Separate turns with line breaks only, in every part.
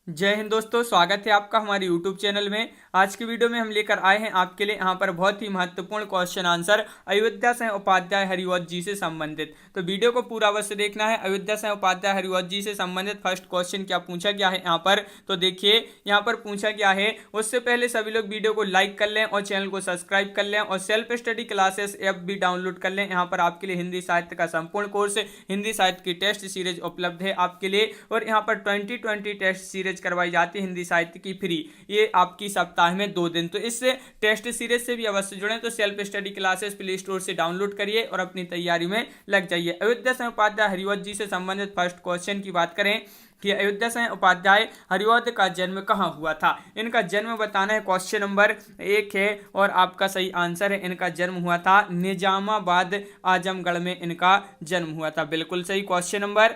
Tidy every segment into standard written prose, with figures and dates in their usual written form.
जय हिंद दोस्तों, स्वागत है आपका हमारे YouTube चैनल में। आज की वीडियो में हम लेकर आए हैं आपके लिए यहाँ पर बहुत ही महत्वपूर्ण क्वेश्चन आंसर अयोध्या सिंह उपाध्याय हरिवंश जी से संबंधित। तो वीडियो को पूरा अवश्य देखना है। अयोध्या सिंह उपाध्याय हरिवंश जी से संबंधित फर्स्ट क्वेश्चन क्या पूछा गया है यहाँ पर, तो देखिए यहाँ पर पूछा गया है। उससे पहले सभी लोग वीडियो को लाइक कर लें और चैनल को सब्सक्राइब कर लें और सेल्फ स्टडी क्लासेस ऐप भी डाउनलोड कर लें। यहाँ पर आपके लिए हिंदी साहित्य का संपूर्ण कोर्स, हिंदी साहित्य की टेस्ट सीरीज उपलब्ध है आपके लिए। और यहाँ पर 2020 टेस्ट सीरीज करवाई जाती है हिंदी साहित्य की फ्री, ये आपकी सप्ताह में 2 दिन। तो इस टेस्ट सीरीज से भी अवश्य जुड़ें। तो self study classes play store से डाउनलोड करिए और अपनी तैयारी में लग जाइए। अयोध्या सिंह उपाध्याय हरिवंश जी से संबंधित फर्स्ट क्वेश्चन की बात करें कि अयोध्या सिंह उपाध्याय हरिवंश का जन्म कहाँ हुआ था। इनका जन्म बताना है, क्वेश्चन नंबर 1 है और आपका सही आंसर है इनका जन्म हुआ था निजामाबाद आजमगढ़ में इनका जन्म हुआ था। बिल्कुल सही। क्वेश्चन नंबर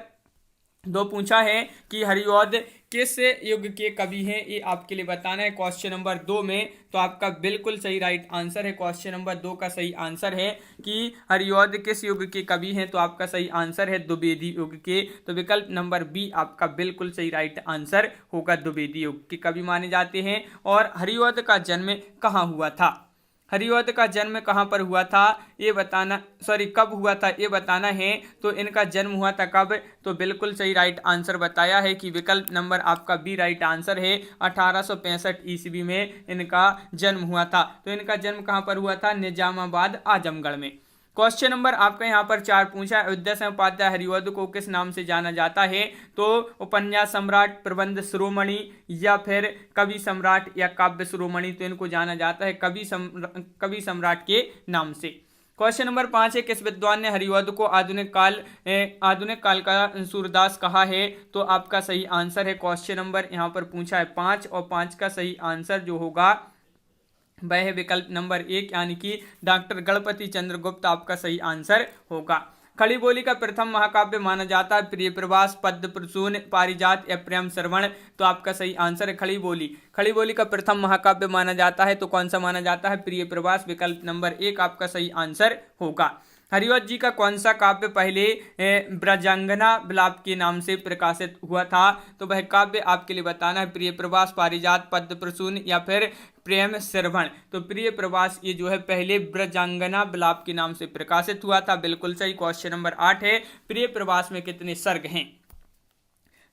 2 पूछा है कि हरिवंश किस युग के कवि हैं, ये आपके लिए बताना है क्वेश्चन नंबर 2 में। तो आपका बिल्कुल सही राइट आंसर है। क्वेश्चन नंबर 2 का सही आंसर है कि हरिवंश किस युग के कवि हैं। तो आपका सही आंसर है द्विवेदी युग के। तो विकल्प नंबर बी आपका बिल्कुल सही राइट आंसर होगा। द्विवेदी युग के कवि माने जाते हैं। और हरिवंश का जन्म कहाँ हुआ था, हरिवंश का जन्म कहाँ पर हुआ था ये बताना, कब हुआ था ये बताना है। तो इनका जन्म हुआ था कब, तो बिल्कुल सही राइट आंसर बताया है कि विकल्प नंबर आपका बी राइट आंसर है। 1865 ईस्वी में इनका जन्म हुआ था। तो इनका जन्म कहाँ पर हुआ था, निजामाबाद आजमगढ़ में। क्वेश्चन नंबर आपका यहाँ पर 4 पूछा है, अयोध्या सिंह उपाध्याय हरिवंश को किस नाम से जाना जाता है। तो उपन्यास सम्राट, प्रबंध शिरोमणि या फिर कवि सम्राट या काव्य शिरोमणि। तो इनको जाना जाता है कवि सम्राट के नाम से। क्वेश्चन नंबर 5 है, किस विद्वान ने हरिवंश को आधुनिक काल का सूरदास कहा है। तो आपका सही आंसर है, क्वेश्चन नंबर यहाँ पर पूछा है 5 और 5 का सही आंसर जो होगा वह है विकल्प नंबर 1 यानी कि डॉक्टर गणपति चंद्र गुप्त आपका सही आंसर होगा। खड़ी बोली का प्रथम महाकाव्य माना जाता है प्रिय प्रवास, पद्य प्रसून, पारिजात या प्रेम श्रवण। तो आपका सही आंसर है खड़ी बोली। खड़ी बोली का प्रथम महाकाव्य माना जाता है तो कौन सा माना जाता है, प्रिय प्रवास। विकल्प नंबर 1 आपका सही आंसर होगा। हरिवंश जी का कौन सा काव्य पहले ब्रजांगना विलाप के नाम से प्रकाशित हुआ था। तो वह काव्य आपके लिए बताना है प्रिय प्रवास, पारिजात, पद्य प्रसून या फिर प्रेम श्रवण। तो प्रिय प्रवास ये जो है पहले ब्रजांगना विलाप के नाम से प्रकाशित हुआ था। बिल्कुल सही। क्वेश्चन नंबर 8 है, प्रिय प्रवास में कितने सर्ग हैं।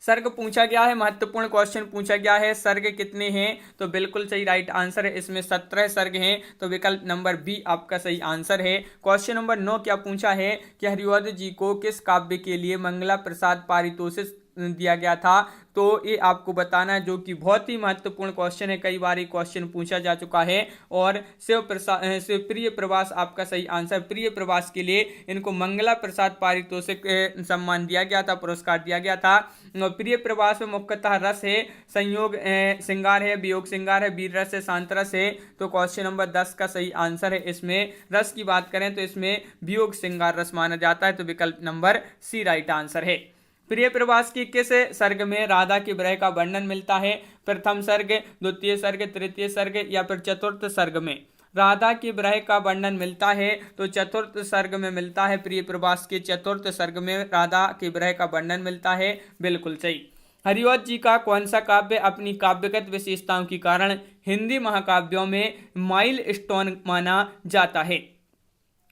सर्ग पूछा गया है, महत्वपूर्ण क्वेश्चन पूछा गया है, सर्ग कितने हैं। तो बिल्कुल सही राइट आंसर है, इसमें 17 सर्ग हैं। तो विकल्प नंबर बी आपका सही आंसर है। क्वेश्चन नंबर 9 क्या पूछा है कि हरिवंश जी को किस काव्य के लिए मंगला प्रसाद पारितोषिक दिया गया था। तो ये आपको बताना है, जो कि बहुत ही महत्वपूर्ण क्वेश्चन है, कई बार ये क्वेश्चन पूछा जा चुका है। और शिव प्रिय प्रवास आपका सही आंसर। प्रिय प्रवास के लिए इनको मंगला प्रसाद पारितोषिक सम्मान दिया गया था, पुरस्कार दिया गया था। प्रिय प्रवास में मुख्यतः रस है, संयोग श्रृंगार है, वियोग श्रृंगार है, वीर रस है, शांत रस है। तो क्वेश्चन नंबर 10 का सही आंसर है। इसमें रस की बात करें तो इसमें वियोग श्रृंगार रस माना जाता है। तो विकल्प नंबर सी राइट आंसर है। प्रिय प्रवास की किस सर्ग में राधा के विरह का वर्णन मिलता है। प्रथम सर्ग, द्वितीय सर्ग, तृतीय सर्ग या फिर चतुर्थ सर्ग में राधा के विरह का वर्णन मिलता है। तो चतुर्थ सर्ग में मिलता है। प्रिय प्रवास के चतुर्थ सर्ग में राधा के विरह का वर्णन मिलता है। बिल्कुल सही। हरिवंश जी का कौन सा काव्य अपनी काव्यगत विशेषताओं के कारण हिंदी महाकाव्यों में माइल स्टोन माना जाता है।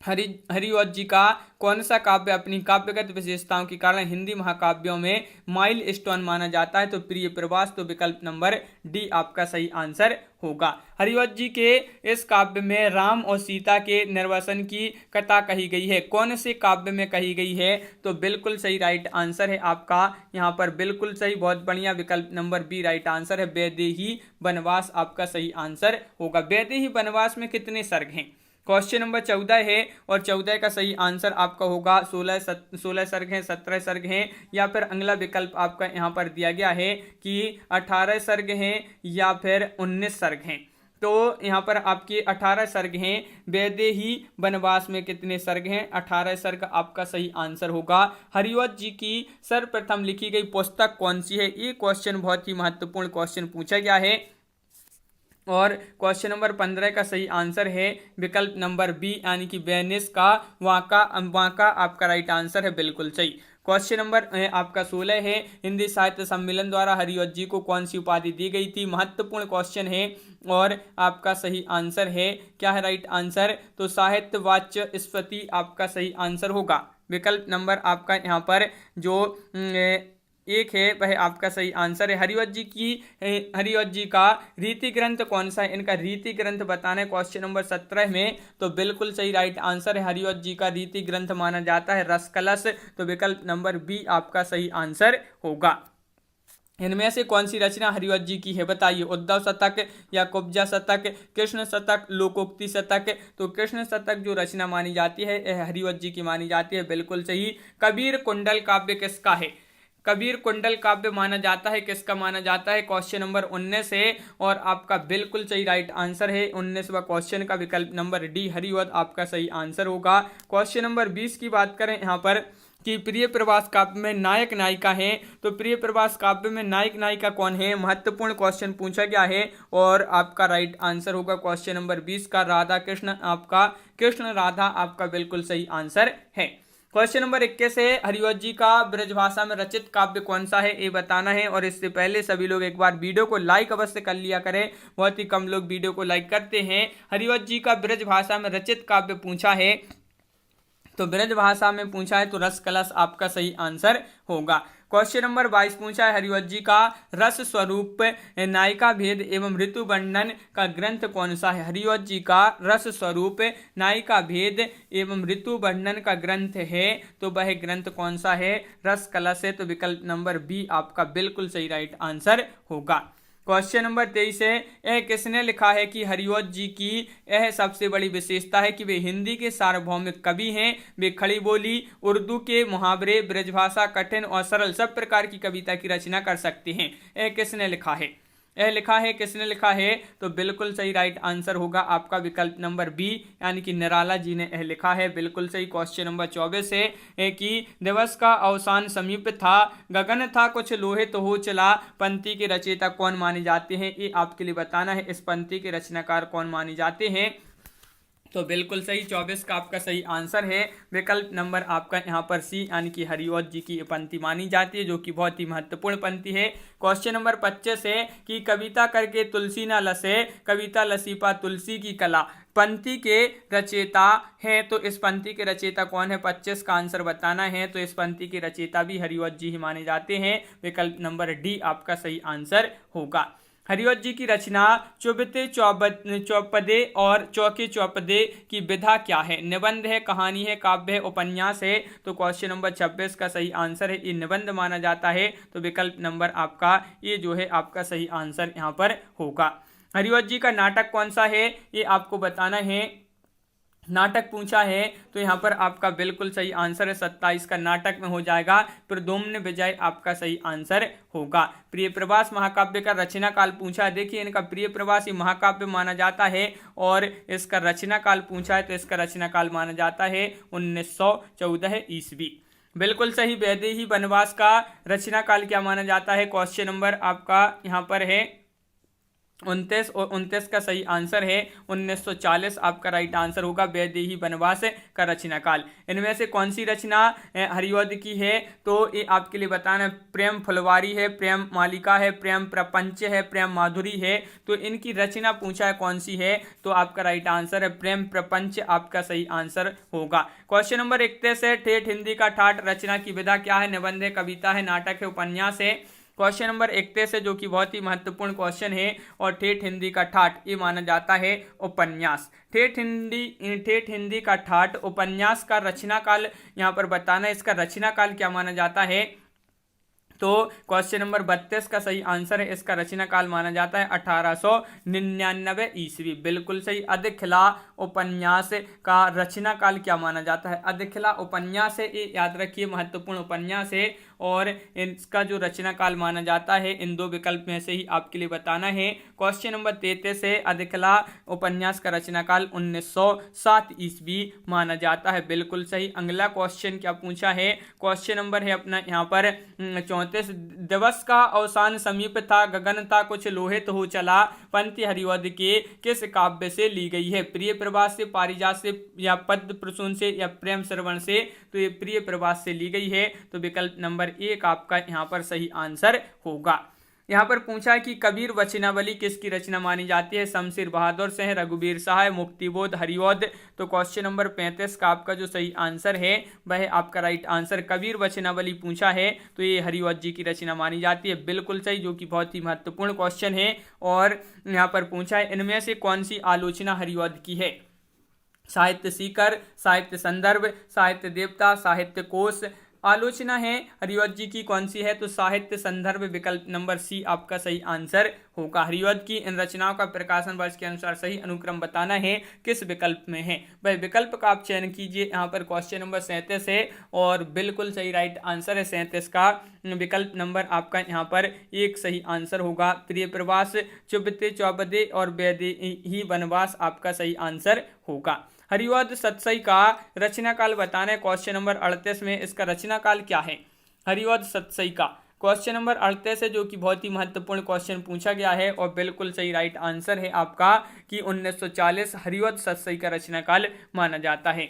हरिवंश जी का कौन सा काव्य अपनी काव्यगत विशेषताओं के कारण हिंदी महाकाव्यों में माइल स्टोन माना जाता है। तो प्रिय प्रवास। तो विकल्प नंबर डी आपका सही आंसर होगा। हरिवंश जी के इस काव्य में राम और सीता के निर्वासन की कथा कही गई है, कौन से काव्य में कही गई है। तो बिल्कुल सही राइट आंसर है आपका यहाँ पर। बिल्कुल सही, बहुत बढ़िया। विकल्प नंबर बी राइट आंसर है। वैदेही वनवास आपका सही आंसर होगा। वैदेही वनवास में कितने सर्ग हैं। क्वेश्चन नंबर 14 है और 14 का सही आंसर आपका होगा 16 सर्ग हैं, 17 सर्ग हैं या फिर अगला विकल्प आपका यहाँ पर दिया गया है कि 18 सर्ग हैं या फिर 19 सर्ग हैं। तो यहाँ पर आपके 18 सर्ग हैं। वैदेही वनवास में कितने सर्ग हैं, 18 सर्ग आपका सही आंसर होगा। हरिवंश जी की सर्वप्रथम लिखी गई पुस्तक कौन सी है, ये क्वेश्चन बहुत ही महत्वपूर्ण क्वेश्चन पूछा गया है। और क्वेश्चन नंबर 15 का सही आंसर है विकल्प नंबर बी यानी कि वेनिस का वाका आपका राइट आंसर है। बिल्कुल सही। क्वेश्चन नंबर आपका 16 है, हिंदी साहित्य सम्मेलन द्वारा हरिवंश जी को कौन सी उपाधि दी गई थी। महत्वपूर्ण क्वेश्चन है और आपका सही आंसर है, क्या है राइट आंसर, तो साहित्य वाचस्पति आपका सही आंसर होगा। विकल्प नंबर आपका यहाँ पर जो एक है वह आपका सही आंसर है। हरिवंश जी का रीति ग्रंथ कौन सा है, इनका रीति ग्रंथ बताना है क्वेश्चन नंबर 17 में, तो बिल्कुल सही राइट आंसर है। हरिवंश जी का रीति ग्रंथ माना जाता है रस कलश, तो विकल्प नंबर बी आपका सही आंसर होगा। इनमें से कौन सी रचना हरिवंश जी की है, बताइए। उद्धव शतक या कुब्जा शतक, कृष्ण शतक, लोकोक्ति शतक, तो कृष्ण शतक जो रचना मानी जाती है यह हरिवंश जी की मानी जाती है, बिल्कुल सही। कबीर कुंडल काव्य किसका है, कबीर कुंडल काव्य माना जाता है, किसका माना जाता है, क्वेश्चन नंबर 19 है और आपका बिल्कुल सही राइट आंसर है 19वां क्वेश्चन का विकल्प नंबर डी हरिवंश आपका सही आंसर होगा। क्वेश्चन नंबर 20 की बात करें यहाँ पर कि प्रिय प्रवास काव्य में नायक नायिका है, तो प्रिय प्रवास काव्य में नायक नायिका कौन है, महत्वपूर्ण क्वेश्चन पूछा गया है और आपका राइट आंसर होगा क्वेश्चन नंबर 20 का राधा कृष्ण, आपका कृष्ण राधा आपका बिल्कुल सही आंसर है। क्वेश्चन नंबर 21 है, हरिवंश जी का ब्रजभाषा में रचित काव्य कौन सा है, ये बताना है। और इससे पहले सभी लोग एक बार वीडियो को लाइक अवश्य कर लिया करें, बहुत ही कम लोग वीडियो को लाइक करते हैं। हरिवंश जी का ब्रजभाषा में रचित काव्य पूछा है, तो ब्रजभाषा में पूछा है तो रस कलश आपका सही आंसर होगा। क्वेश्चन नंबर 22 पूछा है, हरिवंश जी का रस स्वरूप नायिका भेद एवं ऋतु वर्णन का ग्रंथ कौन सा है। हरिवंश जी का रस स्वरूप नायिका भेद एवं ऋतु वर्णन का ग्रंथ है, तो वह ग्रंथ कौन सा है, रस कलश है, तो विकल्प नंबर बी आपका बिल्कुल सही राइट आंसर होगा। क्वेश्चन नंबर 23 है, यह किसने लिखा है कि हरिवंश जी की यह सबसे बड़ी विशेषता है कि वे हिंदी के सार्वभौमिक कवि हैं, वे खड़ी बोली, उर्दू के मुहावरे, ब्रजभाषा, कठिन और सरल सब प्रकार की कविता की रचना कर सकते हैं। यह किसने लिखा है, यह लिखा है, किसने लिखा है, तो बिल्कुल सही राइट आंसर होगा आपका विकल्प नंबर बी यानी कि निराला जी ने यह लिखा है, बिल्कुल सही। क्वेश्चन नंबर 24 है कि दिवस का अवसान समीप था, गगन था कुछ लोहित हो चला, पंक्ति के रचयिता कौन माने जाते हैं, ये आपके लिए बताना है। इस पंक्ति के रचनाकार कौन माने जाते हैं, तो बिल्कुल सही 24 का आपका सही आंसर है विकल्प नंबर आपका यहाँ पर सी यानी कि हरिवंश जी की पंक्ति मानी जाती है, जो कि बहुत ही महत्वपूर्ण पंक्ति है। क्वेश्चन नंबर 25 है कि कविता करके तुलसी न लसे, कविता लसीपा तुलसी की कला, पंक्ति के रचयिता है, तो इस पंक्ति के रचयिता कौन है, 25 का आंसर बताना है। तो इस पंक्ति के रचयिता भी हरिवंश जी ही माने जाते हैं, विकल्प नंबर डी आपका सही आंसर होगा। हरिवंश जी की रचना चुबते चौपदे और चौके चौपदे की विधा क्या है, निबंध है, कहानी है, काव्य है, उपन्यास है, तो क्वेश्चन नंबर 26 का सही आंसर है, ये निबंध माना जाता है, तो विकल्प नंबर आपका ये जो है आपका सही आंसर यहाँ पर होगा। हरिवंश जी का नाटक कौन सा है, ये आपको बताना है। नाटक पूछा है तो यहाँ पर आपका बिल्कुल सही आंसर है 27 का नाटक में हो जाएगा, प्रद्युम्न विजय आपका सही आंसर होगा। प्रिय प्रवास महाकाव्य का रचना काल पूछा है, देखिए इनका प्रिय प्रवास ही महाकाव्य माना जाता है और इसका रचना काल पूछा है तो इसका रचना काल माना जाता है 1914 ईस्वी, बिल्कुल सही। वैदेही वनवास का रचना काल क्या माना जाता है, क्वेश्चन नंबर आपका यहाँ पर है 29 और 29 का सही आंसर है 1940 आपका राइट आंसर होगा वैदेही वनवास का रचना काल। इनमें से कौन सी रचना हरिवंश की है, तो ये आपके लिए बताना है। प्रेम फुलवारी है, प्रेम मालिका है, प्रेम प्रपंच है, प्रेम माधुरी है, तो इनकी रचना पूछा है कौन सी है, तो आपका राइट आंसर है प्रेम प्रपंच आपका सही आंसर होगा। क्वेश्चन नंबर 31 है, ठेठ हिंदी का ठाठ रचना की विधा क्या है, निबंध है, कविता है, नाटक है, उपन्यास है। क्वेश्चन नंबर 31 है जो कि बहुत ही महत्वपूर्ण क्वेश्चन है और ठेठ हिंदी का ठाठ ये माना जाता है उपन्यास। ठेठ हिंदी का ठाठ उपन्यास का रचना काल यहाँ पर बताना है, इसका रचना काल क्या माना जाता है, तो क्वेश्चन नंबर 32 का सही आंसर है, इसका रचना काल माना जाता है 1899 ईस्वी, बिल्कुल सही। अधिखिला उपन्यास का रचना काल क्या माना जाता है, अधिखिला उपन्यास है, ये याद रखिए महत्वपूर्ण उपन्यास है और इसका जो रचना काल माना जाता है इन दो विकल्प में से ही आपके लिए बताना है। क्वेश्चन नंबर 33 है, अधिकला उपन्यास का रचना काल 1907 ईस्वी माना जाता है। बिल्कुल सही। अगला क्वेश्चन क्या पूछा है, क्वेश्चन नंबर है अपना यहाँ पर 34, दिवस का अवसान समीप था, गगन था कुछ लोहित हो चला, पंक्ति हरिवध के किस काव्य से ली गई है? प्रिय प्रभात से, पारिजात से, या पद्म प्रसून से, या प्रेम श्रवण से? तो ये प्रिय प्रभात से ली गई है। तो विकल्प नंबर 1 आपका यहाँ पर सही आंसर होगा। यहाँ पर पूछा कि कबीर वचनावली किसकी रचना मानी जाती है? शमशेर बहादुर से, रघुवीर सहाय, मुक्तिबोध, हरिवध? तो क्वेश्चन नंबर 35 का आपका जो सही आंसर है वह आपका राइट आंसर कबीर वचनावली पूछा है तो ये हरिवध जी की रचना मानी जाती है। बिल्कुल सही, जो कि बहुत ही महत्वपूर्ण क्वेश्चन है। और यहाँ पर पूछा है इनमें से कौन सी आलोचना हरिवध की है? साहित्य सीकर, साहित्य संदर्भ, साहित्य देवता, साहित्य कोश? आलोचना है हरिवध जी की कौन सी है? तो साहित्य संदर्भ, विकल्प नंबर सी आपका सही आंसर होगा। हरिवध की इन रचनाओं का प्रकाशन वर्ष के अनुसार सही अनुक्रम बताना है, किस विकल्प में है वह विकल्प का आप चयन कीजिए। यहाँ पर क्वेश्चन नंबर 37 है और बिल्कुल सही राइट आंसर है 37 का विकल्प नंबर आपका यहाँ पर एक सही आंसर होगा। प्रिय प्रवास, चुभते चौबदे और वैदे ही वनवास आपका सही आंसर होगा। हरिवध सतसई का रचना काल बताना है। क्वेश्चन नंबर 38 में इसका रचना काल क्या है? हरिवध सतसई का क्वेश्चन नंबर 38 है, जो कि बहुत ही महत्वपूर्ण क्वेश्चन पूछा गया है और बिल्कुल सही राइट आंसर है आपका कि 1940 हरिवध सतसई का रचना काल माना जाता है।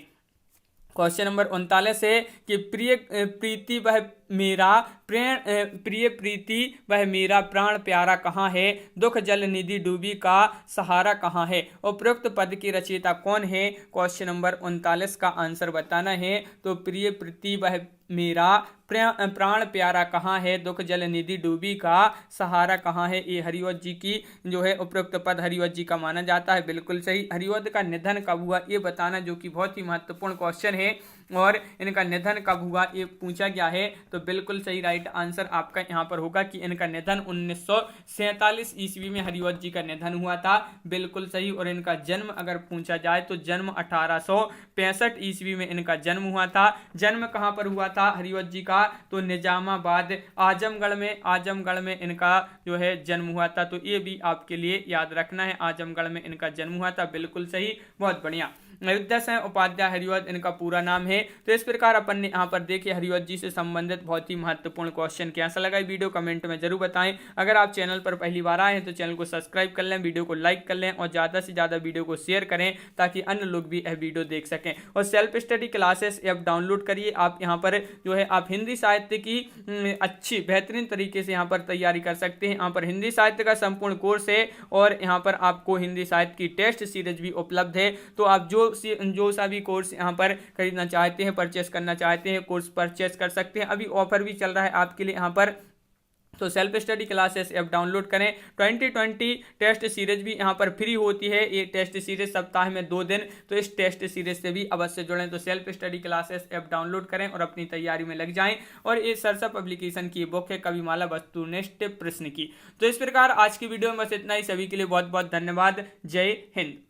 क्वेश्चन नंबर 39 है कि प्रिय प्रीति वह मेरा प्रिय प्रीति वह मेरा प्राण प्यारा कहाँ है? दुख जल निधि डूबी का सहारा कहाँ है? उपरोक्त पद की रचयिता कौन है? क्वेश्चन नंबर 39 का आंसर बताना है। तो प्रिय प्रीति वह मेरा प्राण प्यारा कहाँ है, दुख जल निधि डूबी का सहारा कहाँ है? ये हरिवध जी की जो है उपरोक्त पद हरिवध जी का माना जाता है। बिल्कुल सही। हरिवध का निधन कब हुआ ये बताना, जो कि बहुत ही महत्वपूर्ण क्वेश्चन है और इनका निधन कब हुआ ये पूछा गया है। तो बिल्कुल सही राइट आंसर आपका यहाँ पर होगा कि इनका निधन 1947 ईस्वी में हरिवध जी का निधन हुआ था। बिल्कुल सही। और इनका जन्म अगर पूछा जाए तो जन्म 1865 ईस्वी में इनका जन्म हुआ था। जन्म कहाँ पर हुआ था हरिवध जी का? तो निजामाबाद आजमगढ़ में इनका जो है जन्म हुआ था। तो ये भी आपके लिए याद रखना है, आजमगढ़ में इनका जन्म हुआ था। बिल्कुल सही, बहुत बढ़िया। अयोध्या सिंह उपाध्याय हरिवध इनका पूरा नाम है। तो इस प्रकार अपन ने यहाँ पर देखे हरिवध जी से संबंधित बहुत ही महत्वपूर्ण क्वेश्चन। कैसा लगा वीडियो कमेंट में जरूर बताएं। अगर आप चैनल पर पहली बार आए हैं तो चैनल को सब्सक्राइब कर लें, वीडियो को लाइक कर लें और ज़्यादा से ज़्यादा वीडियो को शेयर करें ताकि अन्य लोग भी यह वीडियो देख सकें। और self study classes app download करिए। आप यहाँ पर जो है आप हिंदी साहित्य की अच्छी बेहतरीन तरीके से यहाँ पर तैयारी कर सकते हैं। यहाँ पर हिंदी साहित्य का संपूर्ण कोर्स है और यहाँ पर आपको हिंदी साहित्य की टेस्ट सीरीज भी उपलब्ध है। तो आप जो सा भी कोर्स यहाँ पर खरीदना चाहते हैं, परचेस करना चाहते हैं, कोर्स परचेस कर सकते हैं। अभी ऑफर भी चल रहा है आपके लिए यहाँ पर। तो self study classes app download करें। 2020 टेस्ट सीरीज भी यहाँ पर फ्री होती है। ये टेस्ट सीरीज सप्ताह में 2 दिन, तो इस टेस्ट सीरीज से भी अवश्य जुड़ें। तो self study classes app download करें और अपनी तैयारी में लग जाएं। और ये सरसा पब्लिकेशन की बुक है कविमाला वस्तुनिष्ठ प्रश्न की। तो इस प्रकार आज की वीडियो में बस इतना ही। सभी के लिए बहुत बहुत धन्यवाद। जय हिंद।